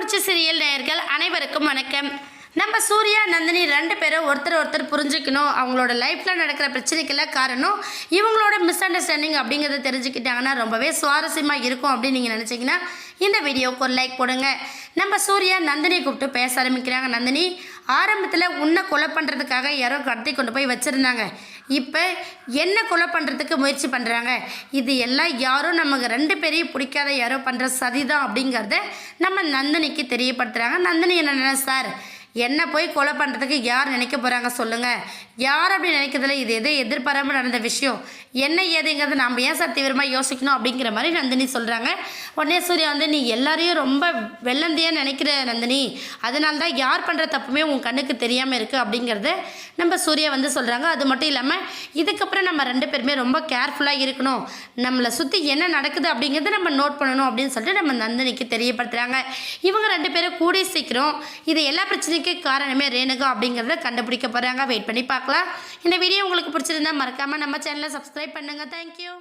முடிச்ச சீரியல் நேயர்கள் அனைவருக்கும் வணக்கம். நம்ம சூர்யா நந்தினி ரெண்டு பேரும் ஒருத்தர் புரிஞ்சுக்கணும். அவங்களோட லைஃப்பில் நடக்கிற பிரச்சனைக்கெல்லாம் காரணம் இவங்களோட மிஸ் அண்டர்ஸ்டாண்டிங் அப்படிங்கிறத தெரிஞ்சுக்கிட்டாங்கன்னா ரொம்பவே சுவாரஸ்யமாக இருக்கும் அப்படின்னு நீங்கள் நினச்சிங்கன்னா இந்த வீடியோவுக்கு ஒரு லைக் போடுங்க. நம்ம சூர்யா நந்தினி கூப்பிட்டு பேச ஆரம்பிக்கிறாங்க. நந்தினி, ஆரம்பத்தில் உன்னை கொலை பண்ணுறதுக்காக யாரோ கடத்தி கொண்டு போய் வச்சுருந்தாங்க. இப்போ என்ன கொலை பண்ணுறதுக்கு முயற்சி பண்ணுறாங்க. இது எல்லாம் யாரோ நமக்கு ரெண்டு பேரையும் பிடிக்காத யாரோ பண்ணுற சதிதான் அப்படிங்கிறத நம்ம நந்தினிக்கு தெரியப்படுத்துகிறாங்க. நந்தினி என்ன சார், என்ன போய் கொலை பண்ணுறதுக்கு யார் நினைக்க போகிறாங்க சொல்லுங்கள். யார் அப்படி நினைக்கிறதுல இது எது எதிர்பாராமல் நடந்த விஷயம் என்ன ஏதுங்கிறது நம்ம ஏன் சார் தீவிரமாக யோசிக்கணும் அப்படிங்கிற மாதிரி நந்தினி சொல்கிறாங்க. உடனே சூர்யா நீ எல்லாரையும் ரொம்ப வெள்ளந்தியாக நினைக்கிற நந்தினி, அதனால தான் யார் பண்ணுற தப்புமே உன் கண்ணுக்கு தெரியாமல் இருக்குது அப்படிங்கிறத நம்ம சூர்யா சொல்கிறாங்க. அது மட்டும் இல்லாமல் இதுக்கப்புறம் நம்ம ரெண்டு பேருமே ரொம்ப கேர்ஃபுல்லாக இருக்கணும், நம்மளை சுற்றி என்ன நடக்குது அப்படிங்கிறத நம்ம நோட் பண்ணணும் அப்படின்னு சொல்லிட்டு நம்ம நந்தினிக்கு தெரியப்படுத்துகிறாங்க. இவங்க ரெண்டு பேரும் கூடி சீக்கிரம் இது எல்லா பிரச்சனைக்கும் காரணமே ரேணுகா அப்படிங்கிறத கண்டுபிடிக்க போகிறாங்க. வெயிட் பண்ணி பார்க்கலாம். இந்த வீடியோ உங்களுக்கு பிடிச்சிருந்தா மறக்காமல் நம்ம சேனலை சப்ஸ்கிரைப் பண்ணுங்கள். தேங்க்யூ.